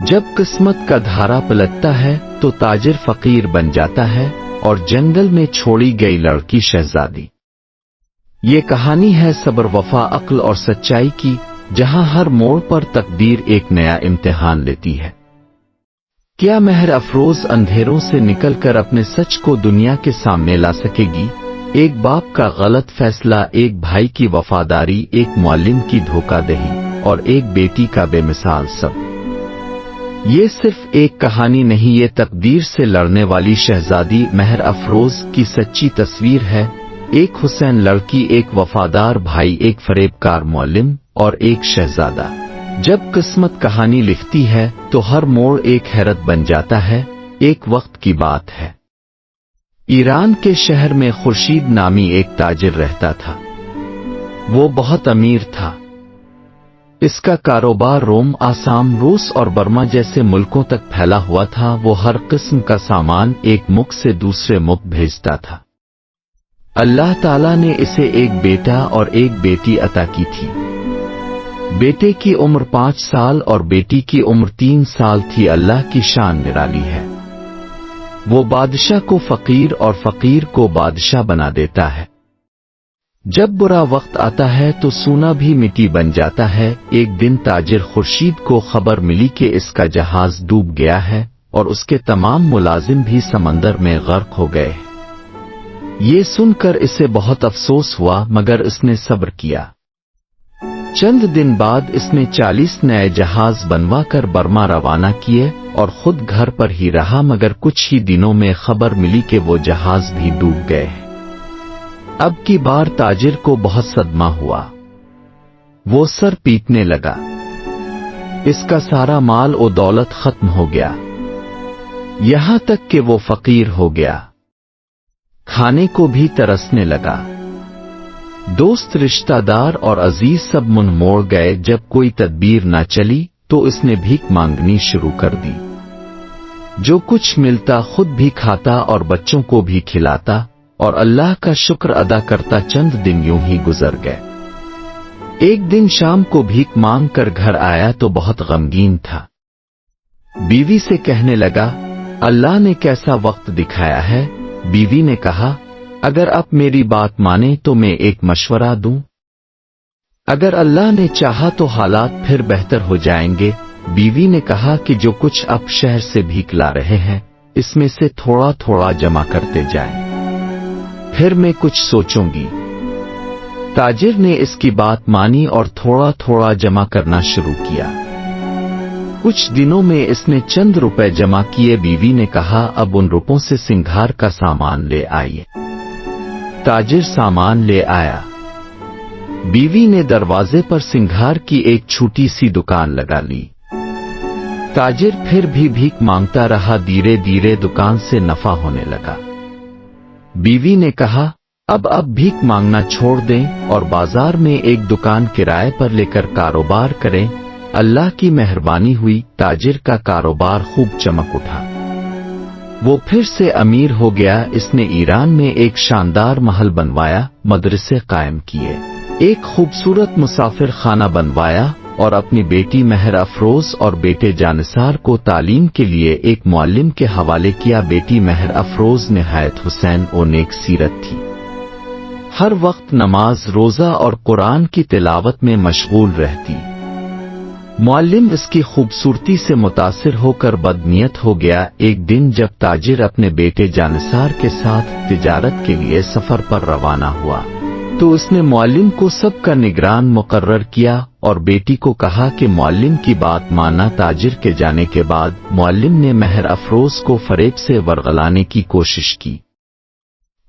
جب قسمت کا دھارا پلٹتا ہے تو تاجر فقیر بن جاتا ہے اور جنگل میں چھوڑی گئی لڑکی شہزادی۔ یہ کہانی ہے صبر، وفا، عقل اور سچائی کی، جہاں ہر موڑ پر تقدیر ایک نیا امتحان لیتی ہے۔ کیا مہر افروز اندھیروں سے نکل کر اپنے سچ کو دنیا کے سامنے لا سکے گی؟ ایک باپ کا غلط فیصلہ، ایک بھائی کی وفاداری، ایک معلم کی دھوکہ دہی اور ایک بیٹی کا بے مثال صبر۔ یہ صرف ایک کہانی نہیں، یہ تقدیر سے لڑنے والی شہزادی مہر افروز کی سچی تصویر ہے۔ ایک حسین لڑکی، ایک وفادار بھائی، ایک فریب کار معلم اور ایک شہزادہ۔ جب قسمت کہانی لکھتی ہے تو ہر موڑ ایک حیرت بن جاتا ہے۔ ایک وقت کی بات ہے، ایران کے شہر میں خورشید نامی ایک تاجر رہتا تھا۔ وہ بہت امیر تھا۔ اس کا کاروبار روم، آسام، روس اور برما جیسے ملکوں تک پھیلا ہوا تھا۔ وہ ہر قسم کا سامان ایک ملک سے دوسرے ملک بھیجتا تھا۔ اللہ تعالیٰ نے اسے ایک بیٹا اور ایک بیٹی عطا کی تھی۔ بیٹے کی عمر 5 سال اور بیٹی کی عمر 3 سال تھی۔ اللہ کی شان نرالی ہے، وہ بادشاہ کو فقیر اور فقیر کو بادشاہ بنا دیتا ہے۔ جب برا وقت آتا ہے تو سونا بھی مٹی بن جاتا ہے۔ ایک دن تاجر خورشید کو خبر ملی کہ اس کا جہاز ڈوب گیا ہے اور اس کے تمام ملازم بھی سمندر میں غرق ہو گئے۔ یہ سن کر اسے بہت افسوس ہوا، مگر اس نے صبر کیا۔ چند دن بعد اس نے 40 نئے جہاز بنوا کر برما روانہ کیے اور خود گھر پر ہی رہا، مگر کچھ ہی دنوں میں خبر ملی کہ وہ جہاز بھی ڈوب گئے۔ اب کی بار تاجر کو بہت صدمہ ہوا۔ وہ سر پیٹنے لگا۔ اس کا سارا مال و دولت ختم ہو گیا، یہاں تک کہ وہ فقیر ہو گیا، کھانے کو بھی ترسنے لگا۔ دوست، رشتہ دار اور عزیز سب منہ موڑ گئے۔ جب کوئی تدبیر نہ چلی تو اس نے بھیک مانگنی شروع کر دی۔ جو کچھ ملتا خود بھی کھاتا اور بچوں کو بھی کھلاتا اور اللہ کا شکر ادا کرتا۔ چند دن یوں ہی گزر گئے۔ ایک دن شام کو بھیک مانگ کر گھر آیا تو بہت غمگین تھا۔ بیوی سے کہنے لگا، اللہ نے کیسا وقت دکھایا ہے۔ بیوی نے کہا، اگر آپ میری بات مانیں تو میں ایک مشورہ دوں؟ اگر اللہ نے چاہا تو حالات پھر بہتر ہو جائیں گے۔ بیوی نے کہا کہ جو کچھ آپ شہر سے بھیک لا رہے ہیں اس میں سے تھوڑا تھوڑا جمع کرتے جائیں، پھر میں کچھ سوچوں گی۔ تاجر نے اس کی بات مانی اور تھوڑا تھوڑا جمع کرنا شروع کیا۔ کچھ دنوں میں اس نے چند روپے جمع کیے۔ بیوی نے کہا، اب ان روپوں سے سنگھار کا سامان لے آئیے۔ تاجر سامان لے آیا۔ بیوی نے دروازے پر سنگھار کی ایک چھوٹی سی دکان لگا لی۔ تاجر پھر بھی بھیک مانگتا رہا۔ دھیرے دھیرے دکان سے نفع ہونے لگا۔ بیوی نے کہا، اب آپ بھیک مانگنا چھوڑ دیں اور بازار میں ایک دکان کرائے پر لے کر کاروبار کریں۔ اللہ کی مہربانی ہوئی، تاجر کا کاروبار خوب چمک اٹھا۔ وہ پھر سے امیر ہو گیا۔ اس نے ایران میں ایک شاندار محل بنوایا، مدرسے قائم کیے، ایک خوبصورت مسافر خانہ بنوایا اور اپنی بیٹی مہر افروز اور بیٹے جانثار کو تعلیم کے لیے ایک معلم کے حوالے کیا۔ بیٹی مہر افروز نہایت حسین و نیک سیرت تھی، ہر وقت نماز، روزہ اور قرآن کی تلاوت میں مشغول رہتی۔ معلم اس کی خوبصورتی سے متاثر ہو کر بدنیت ہو گیا۔ ایک دن جب تاجر اپنے بیٹے جانثار کے ساتھ تجارت کے لیے سفر پر روانہ ہوا تو اس نے معلم کو سب کا نگران مقرر کیا اور بیٹی کو کہا کہ معلم کی بات ماننا۔ تاجر کے جانے کے بعد معلم نے مہر افروز کو فریب سے ورغلانے کی کوشش کی،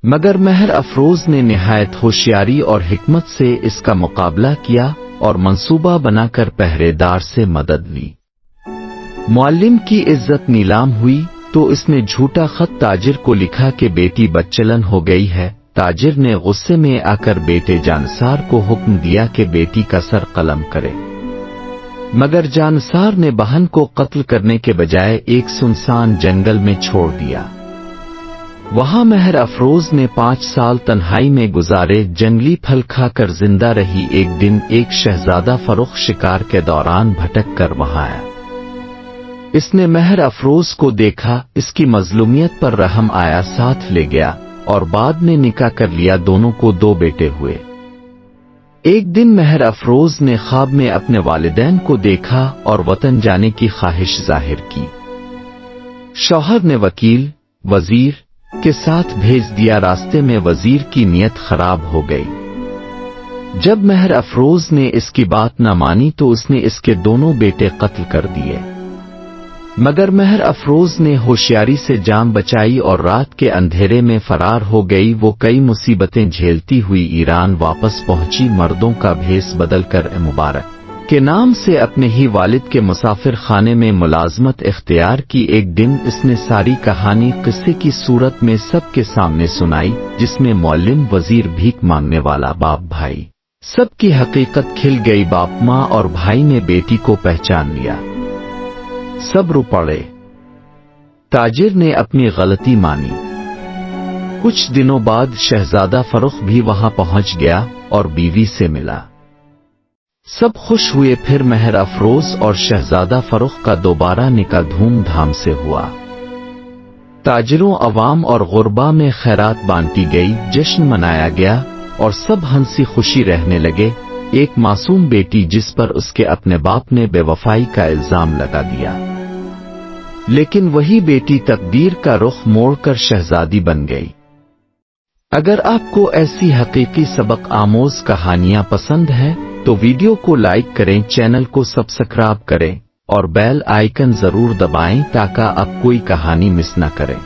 مگر مہر افروز نے نہایت ہوشیاری اور حکمت سے اس کا مقابلہ کیا اور منصوبہ بنا کر پہرے دار سے مدد لی۔ معلم کی عزت نیلام ہوئی تو اس نے جھوٹا خط تاجر کو لکھا کہ بیٹی بدچلن ہو گئی ہے۔ تاجر نے غصے میں آ کر بیٹے جانثار کو حکم دیا کہ بیٹی کا سر قلم کرے، مگر جانثار نے بہن کو قتل کرنے کے بجائے ایک سنسان جنگل میں چھوڑ دیا۔ وہاں مہر افروز نے 5 سال تنہائی میں گزارے، جنگلی پھل کھا کر زندہ رہی۔ ایک دن ایک شہزادہ فروخت شکار کے دوران بھٹک کر وہاں آیا۔ اس نے مہر افروز کو دیکھا، اس کی مظلومیت پر رحم آیا، ساتھ لے گیا اور بعد میں نکاح کر لیا۔ دونوں کو 2 بیٹے ہوئے۔ ایک دن مہر افروز نے خواب میں اپنے والدین کو دیکھا اور وطن جانے کی خواہش ظاہر کی۔ شوہر نے وکیل، وزیر کے ساتھ بھیج دیا۔ راستے میں وزیر کی نیت خراب ہو گئی۔ جب مہر افروز نے اس کی بات نہ مانی تو اس نے اس کے دونوں بیٹے قتل کر دیے، مگر مہر افروز نے ہوشیاری سے جان بچائی اور رات کے اندھیرے میں فرار ہو گئی۔ وہ کئی مصیبتیں جھیلتی ہوئی ایران واپس پہنچی، مردوں کا بھیس بدل کر مبارک کے نام سے اپنے ہی والد کے مسافر خانے میں ملازمت اختیار کی۔ ایک دن اس نے ساری کہانی قصے کی صورت میں سب کے سامنے سنائی، جس میں معلم، وزیر، بھیک مانگنے والا، باپ، بھائی، سب کی حقیقت کھل گئی۔ باپ، ماں اور بھائی نے بیٹی کو پہچان لیا، سب رو پڑے۔ تاجر نے اپنی غلطی مانی۔ کچھ دنوں بعد شہزادہ فروخ بھی وہاں پہنچ گیا اور بیوی سے ملا۔ سب خوش ہوئے۔ پھر مہر افروز اور شہزادہ فروخ کا دوبارہ نکاح دھوم دھام سے ہوا۔ تاجروں، عوام اور غربا میں خیرات بانٹی گئی، جشن منایا گیا اور سب ہنسی خوشی رہنے لگے۔ ایک معصوم بیٹی جس پر اس کے اپنے باپ نے بے وفائی کا الزام لگا دیا، لیکن وہی بیٹی تقدیر کا رخ موڑ کر شہزادی بن گئی۔ اگر آپ کو ایسی حقیقی سبق آموز کہانیاں پسند ہیں تو ویڈیو کو لائک کریں، چینل کو سبسکرائب کریں اور بیل آئیکن ضرور دبائیں تاکہ آپ کوئی کہانی مس نہ کریں۔